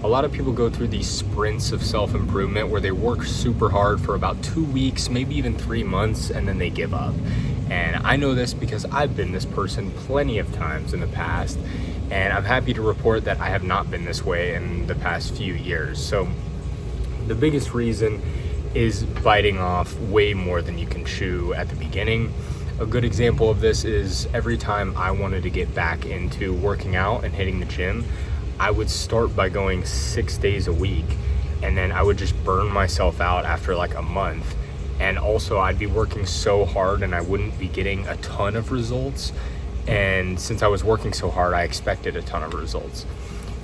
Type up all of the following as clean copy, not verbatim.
a lot of people go through these sprints of self-improvement where they work super hard for about 2 weeks, maybe even 3 months, and then they give up. And I know this because I've been this person plenty of times in the past, and I'm happy to report that I have not been this way in the past few years. So the biggest reason is biting off way more than you can chew at the beginning. A good example of this is every time I wanted to get back into working out and hitting the gym, I would start by going 6 days a week, and then I would just burn myself out after like a month. And also I'd be working so hard and I wouldn't be getting a ton of results. And since I was working so hard, I expected a ton of results.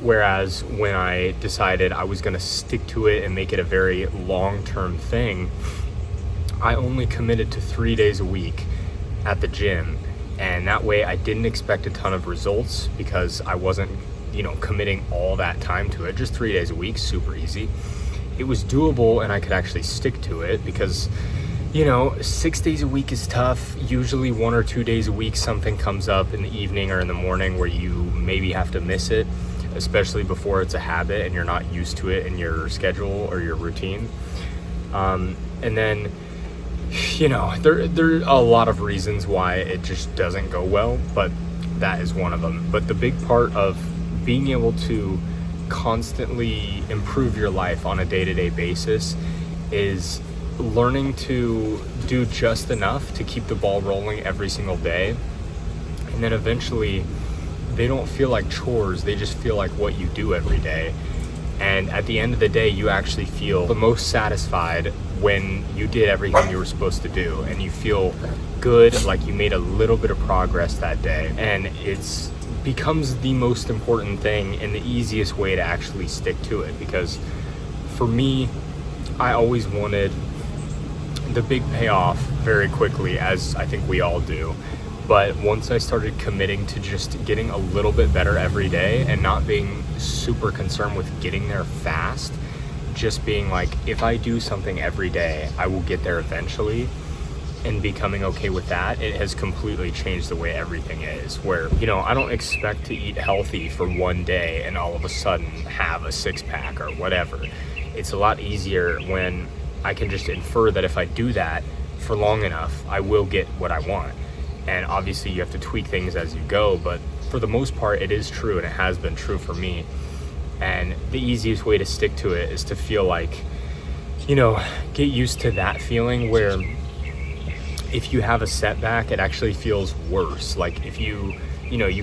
Whereas when I decided I was gonna stick to it and make it a very long-term thing, I only committed to 3 days a week at the gym. And that way I didn't expect a ton of results because I wasn't, committing all that time to it. Just 3 days a week, super easy. It was doable and I could actually stick to it because 6 days a week is tough. Usually 1 or 2 days a week, something comes up in the evening or in the morning where you maybe have to miss it, especially before it's a habit and you're not used to it in your schedule or your routine. And then, there are a lot of reasons why it just doesn't go well, but that is one of them. But the big part of being able to constantly improve your life on a day-to-day basis is learning to do just enough to keep the ball rolling every single day. And then eventually they don't feel like chores, they just feel like what you do every day. And at the end of the day, you actually feel the most satisfied when you did everything you were supposed to do, and you feel good, like you made a little bit of progress that day. And it's becomes the most important thing and the easiest way to actually stick to it. Because for me, I always wanted the big payoff very quickly, as I think we all do. But once I started committing to just getting a little bit better every day and not being super concerned with getting there fast, just being like, if I do something every day, I will get there eventually, and becoming okay with that, it has completely changed the way everything is. Where, I don't expect to eat healthy for one day and all of a sudden have a 6-pack or whatever. It's a lot easier when I can just infer that if I do that for long enough, I will get what I want. And obviously you have to tweak things as you go, but for the most part, it is true, and it has been true for me. And the easiest way to stick to it is to feel like, get used to that feeling where if you have a setback, it actually feels worse. Like if you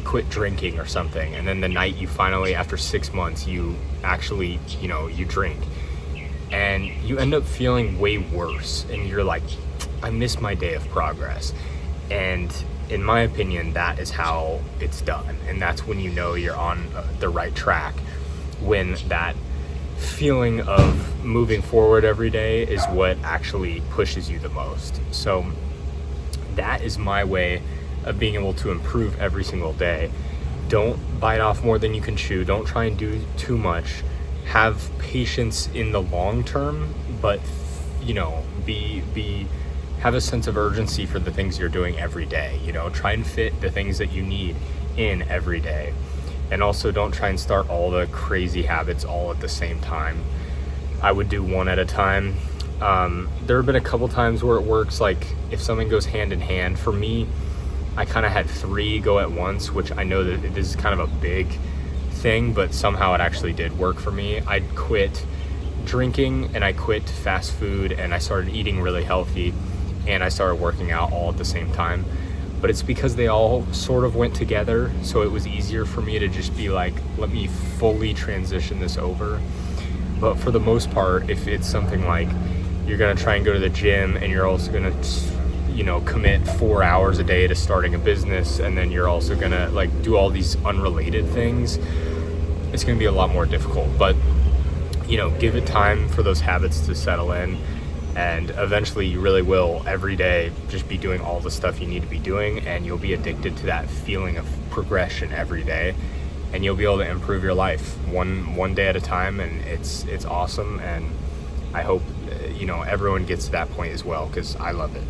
quit drinking or something, and then the night you finally, after 6 months, you actually, you drink, and you end up feeling way worse, and you're like, I missed my day of progress. And in my opinion, that is how it's done. And that's when you're on the right track, when that feeling of moving forward every day is what actually pushes you the most. So that is my way of being able to improve every single day. Don't bite off more than you can chew. Don't try and do too much. Have patience in the long term, but have a sense of urgency for the things you're doing every day. Try and fit the things that you need in every day. And also don't try and start all the crazy habits all at the same time. I would do one at a time. There have been a couple times where it works, like if something goes hand in hand. For me, I kind of had 3 go at once, which I know that this is kind of a big thing, but somehow it actually did work for me. I quit drinking and I quit fast food and I started eating really healthy and I started working out all at the same time. But it's because they all sort of went together, so it was easier for me to just be like, let me fully transition this over. But for the most part, if it's something like you're gonna try and go to the gym and you're also gonna commit 4 hours a day to starting a business, and then you're also gonna do all these unrelated things, it's gonna be a lot more difficult. But give it time for those habits to settle in, and eventually you really will every day just be doing all the stuff you need to be doing, and you'll be addicted to that feeling of progression every day, and you'll be able to improve your life one day at a time. And it's awesome, and I hope everyone gets to that point as well, because I love it.